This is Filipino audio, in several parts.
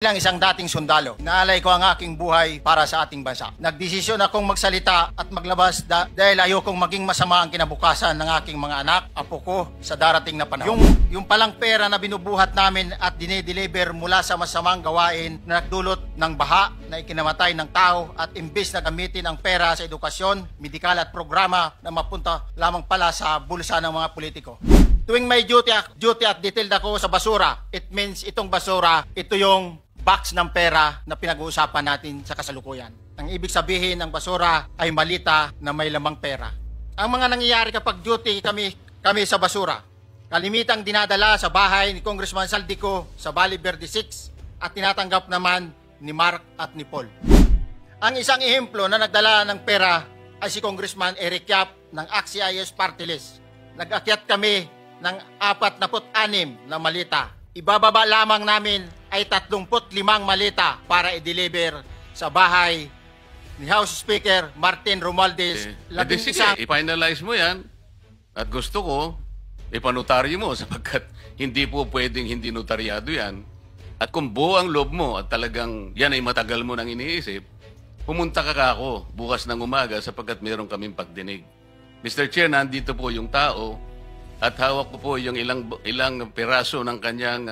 Bilang isang dating sundalo, inaalay ko ang aking buhay para sa ating bansa. Nagdesisyon akong magsalita at maglabas dahil ayokong maging masama ang kinabukasan ng aking mga anak, apo ko sa darating na panahon. Yung palang pera na binubuhat namin at dinideliver mula sa masamang gawain na nagdulot ng baha na ikinamatay ng tao at imbis na gamitin ang pera sa edukasyon, medikal at programa na mapunta lamang pala sa bulsa ng mga politiko. Tuwing may duty at detailed ako sa basura, it means itong basura, ito yung box ng pera na pinag-uusapan natin sa kasalukuyan. Ang ibig sabihin ng basura ay malita na may lamang pera. Ang mga nangyayari kapag duty kami sa basura, kalimitang dinadala sa bahay ni Congressman Saldico sa Valle Verde 6 at tinatanggap naman ni Mark at ni Paul. Ang isang ehemplo na nagdala ng pera ay si Congressman Eric Yap ng AXIS Party List. Nag-akyat kami ng 46 na malita. Ibababa lamang namin ay 35 malita para i-deliver sa bahay ni House Speaker Martin Romualdez. I-finalize mo yan at gusto ko ipanotaryo mo sapagkat hindi po pwedeng hindi notaryado yan. At kung buo ang loob mo at talagang yan ay matagal mo nang iniisip, pumunta ka ako bukas ng umaga sapagkat meron kaming pagdinig. Mr. Chair, nandito po yung tao at hawak ko po yung ilang piraso ng kanyang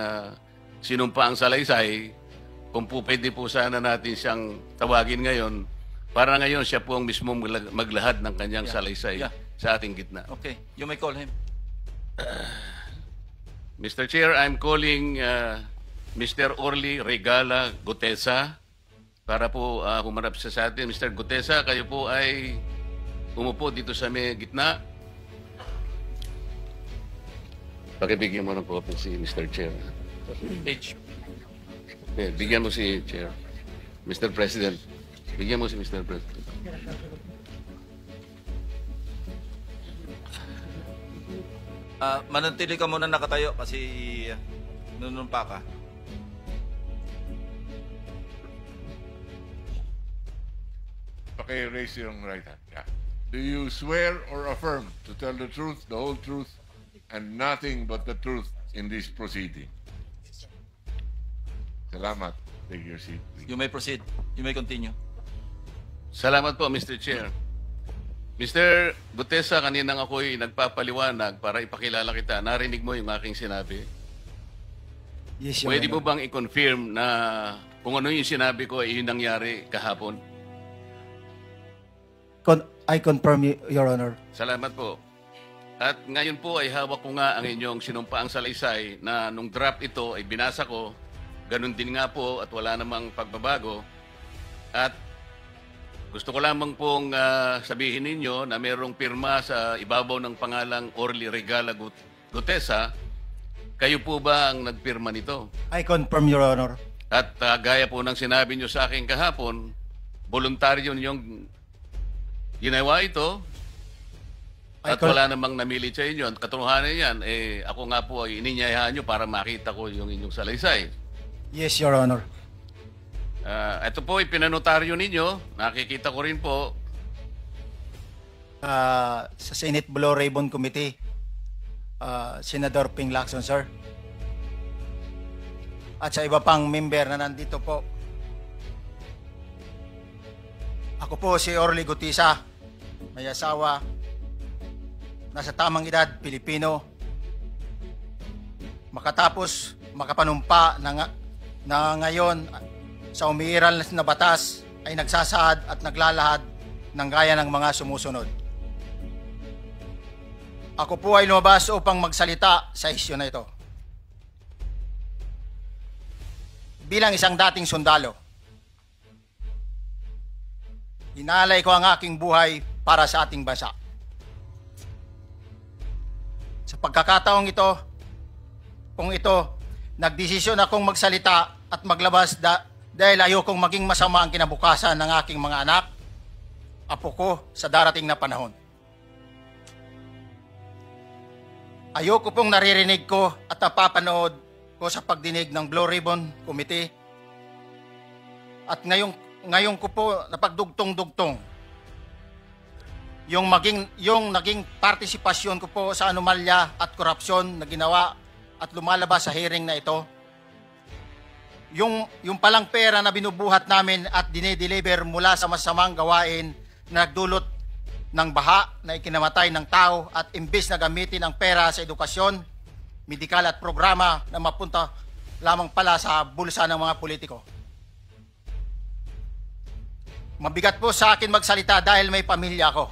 sinumpaang salaysay. Kung po pwede po sana natin siyang tawagin ngayon, para ngayon siya po ang mismo maglahad ng kanyang salaysay sa ating gitna. Okay, you may call him. Mr. Chair, I'm calling Mr. Orly Regala Gutesa para po humarap siya sa atin. Mr. Gutesa, kayo po ay umupo dito sa may gitna. Pakibigyan mo ng copy si Mr. Chair. Page. Okay, bigyan mo si Chair. Mr. President, bigyan mo si Mr. President. Manatili ka muna nakatayo kasi nunumpa ka. Raise your right hand. Yeah. Do you swear or affirm to tell the truth, the whole truth, and nothing but the truth in this proceeding? Salamat. Take your seat, please. You may proceed. You may continue. Salamat po, Mr. Chair. Mr. Gutesa, kaninang ako'y nagpapaliwanag para ipakilala kita. Narinig mo yung aking sinabi. Yes, Pwede mo bang i-confirm na kung ano yung sinabi ko ay yun nangyari kahapon? I confirm, Your Honor. Salamat po. At ngayon po ay hawak ko nga ang inyong sinumpaang salaysay na nung draft ito ay binasa ko. Ganun din nga po at wala namang pagbabago. At gusto ko lamang pong sabihin ninyo na mayroong pirma sa ibabaw ng pangalang Orly Regala Gutesa. Kayo po ba ang nagpirma nito? I confirm, Your Honor. At gaya po ng sinabi nyo sa akin kahapon, voluntaryo ninyong ginawa ito at wala namang namilit sa inyo. At katotohanan yan, ako nga po ay ininyayahan nyo para makita ko yung inyong salaysay. Yes, Your Honor. Ito po, ipinanotaryo ninyo. Nakikita ko rin po. Sa Senate Blue Ribbon Committee, Senador Ping Lacson, sir. At sa iba pang member na nandito po. Ako po si Orly Gutesa, may asawa, nasa tamang edad, Pilipino. Makatapos makapanumpa na ngayon sa umiiral na batas ay nagsasaad at naglalahad ng gaya ng mga sumusunod. Ako po ay lumabas upang magsalita sa isyu na ito. Bilang isang dating sundalo, inaalay ko ang aking buhay para sa ating bansa. Sa pagkakataong ito, nagdesisyon akong magsalita at maglabas dahil ayokong maging masama ang kinabukasan ng aking mga anak, apo ko sa darating na panahon. Ayoko pong naririnig ko at napapanood ko sa pagdinig ng Blue Ribbon Committee at ngayon ko po napagdugtong-dugtong yung naging partisipasyon ko po sa anomalya at korupsyon na ginawa at lumalabas sa hearing na ito. yung palang pera na binubuhat namin at dinideliver mula sa masamang gawain na nagdulot ng baha na ikinamatay ng tao at imbis na gamitin ang pera sa edukasyon, medikal at programa na mapunta lamang pala sa bulsa ng mga politiko. Mabigat po sa akin magsalita dahil may pamilya ako.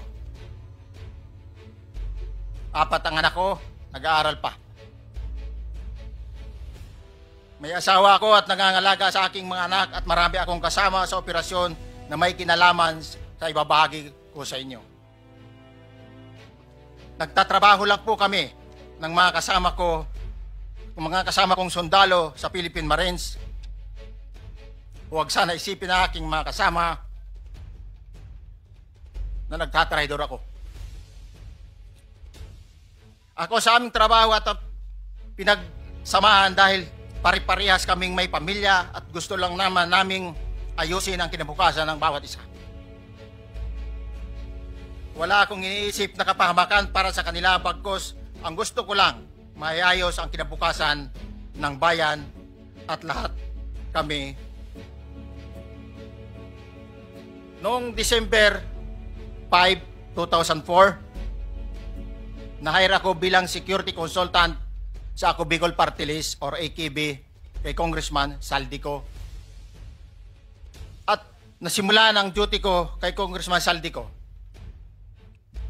4 ang anak ko, nag-aaral pa. May asawa ako at nangangalaga sa aking mga anak at marami akong kasama sa operasyon na may kinalaman sa ibabahagi ko sa inyo. Nagtatrabaho lang po kami ng mga kasama kong sundalo sa Philippine Marines. Huwag sana isipin na aking mga kasama na nagtatraidor ako. Ako sa aming trabaho at pinagsamahan dahil pari-parehas kaming may pamilya at gusto lang naman naming ayusin ang kinabukasan ng bawat isa. Wala akong iniisip na kapahamakan para sa kanila bagkus ang gusto ko lang maayos ang kinabukasan ng bayan at lahat kami. Noong December 5, 2004, na-hire ako bilang security consultant sa Ako Bicol Party List or AKB kay Congressman Saldico. At nasimula ng duty ko kay Congressman Saldico.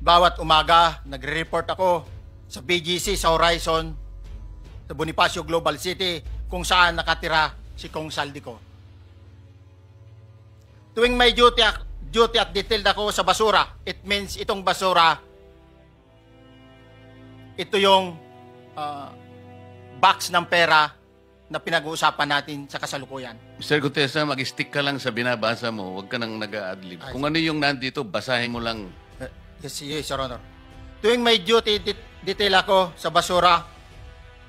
Bawat umaga, nagre-report ako sa BGC sa Horizon, sa Bonifacio Global City, kung saan nakatira si Kong Saldico. Tuwing may duty at detailed ako sa basura, it means itong basura, ito yung box ng pera na pinag-uusapan natin sa kasalukuyan. Mr. Gutesa, mag-stick ka lang sa binabasa mo. Huwag ka nang nag-a-adlib. Kung ano yung nandito, basahin mo lang. Yes, Your Honor. Tuwing may duty detail ako sa basura,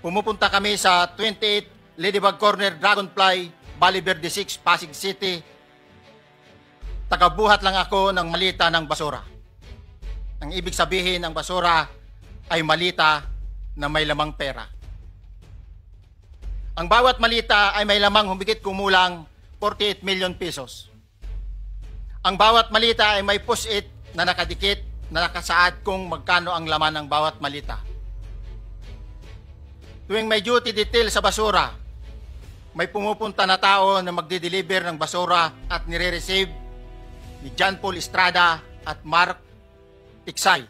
pumupunta kami sa 28 Ladybug Corner, Dragonfly, Valle Verde 6, Pasig City. Tagabuhat lang ako ng malita ng basura. Ang ibig sabihin ng basura ay malita na may lamang pera. Ang bawat malita ay may lamang humigit kumulang 48 million pesos. Ang bawat malita ay may push-it na nakadikit na nakasaad kung magkano ang laman ng bawat malita. Tuwing may duty detail sa basura, may pumupunta na tao na magdi-deliver ng basura at nire-receive ni John Paul Estrada at Mark Tiksay.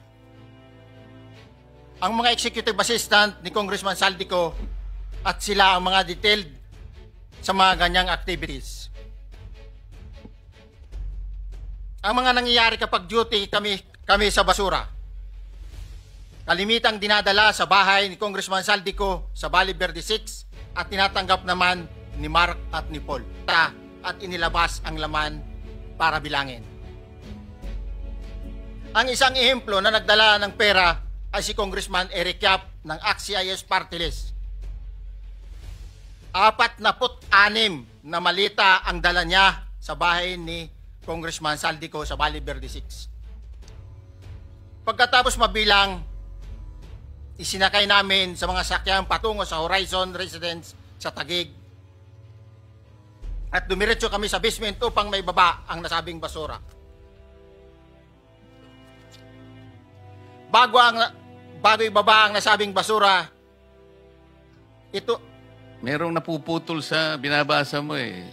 Ang mga executive assistant ni Congressman Saldico at sila ang mga detailed sa mga ganyang activities. Ang mga nangyayari kapag duty kami sa basura, kalimitang dinadala sa bahay ni Congressman Saldico sa Valle Verde 6 at tinatanggap naman ni Mark at ni Paul at inilabas ang laman para bilangin. Ang isang ehemplo na nagdala ng pera ay si Congressman Eric Yap ng AXIS Party List. 46 na malita ang dala niya sa bahay ni Congressman Saldico sa Valle Verde 6. Pagkatapos mabilang, isinakay namin sa mga sakyan patungo sa Horizon Residence sa Taguig. At dumiretso kami sa basement upang may baba ang nasabing basura. Bago ibaba ang nasabing basura, ito... Merong napuputol sa binabasa mo eh.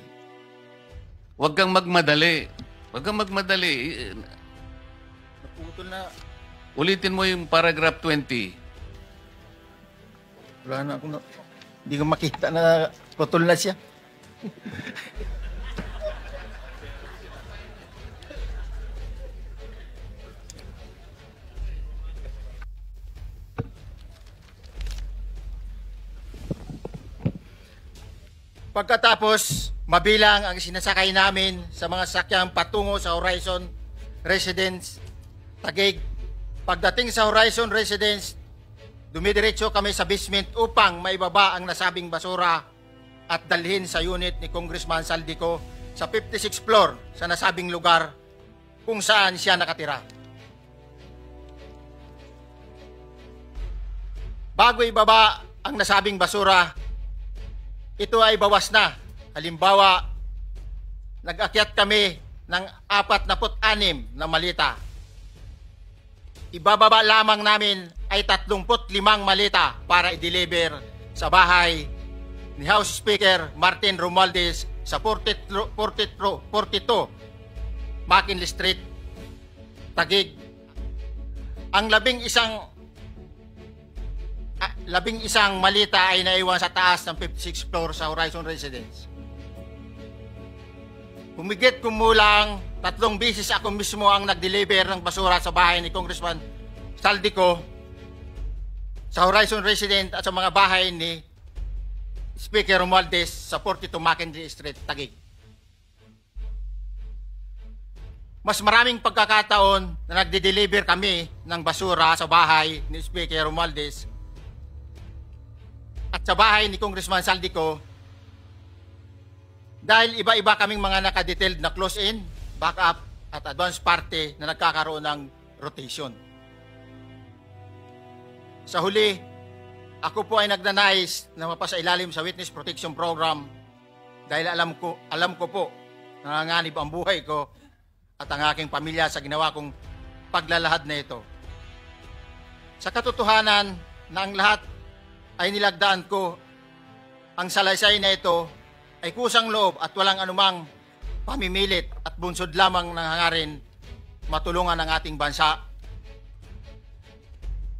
Huwag kang magmadali. Huwag kang magmadali. Naputol na... Ulitin mo yung paragraph 20. Wala na akong... Hindi ko makita na putol na siya. Pagkatapos, mabilang ang sinasakay namin sa mga sakyang patungo sa Horizon Residence, Taguig. Pagdating sa Horizon Residence, dumidiretso kami sa basement upang maibaba ang nasabing basura at dalhin sa unit ni Congressman Saldico sa 56th floor sa nasabing lugar kung saan siya nakatira. Bago ibaba ang nasabing basura, ito ay bawas na Halimbawa, nag-akyat kami ng 46 na malita. Ibababa lamang namin ay 35 malita para i-deliver sa bahay ni House Speaker Martin Romualdez sa 42 McKinley Street, Taguig. Ang labing isang malita ay naiwan sa taas ng 56th floor sa Horizon Residence. Humigit kumulang 3 beses ako mismo ang nag-deliver ng basura sa bahay ni Congressman Saldico, sa Horizon Residence at sa mga bahay ni Speaker Romualdez sa 42 McKinley Street, Taguig. Mas maraming pagkakataon na nagde-deliver kami ng basura sa bahay ni Speaker Romualdez at sa bahay ni Congressman Saldico dahil iba-iba kaming mga nakadetailed na close-in, backup at advance party na nagkakaroon ng rotation. Sa huli, ako po ay nagnanais na mapasailalim sa Witness Protection Program dahil alam ko po na nanganganib ang buhay ko at ang aking pamilya sa ginawa kong paglalahad na ito. Sa katotohanan na ang lahat ay nilagdaan ko, ang salaysay na ito ay kusang loob at walang anumang pamimilit at bunsod lamang ng hangarin matulungan ang ating bansa.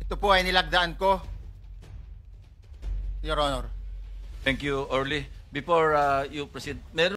Ito po ay nilagdaan ko, Your Honor. Thank you, Orly. Before you proceed, meron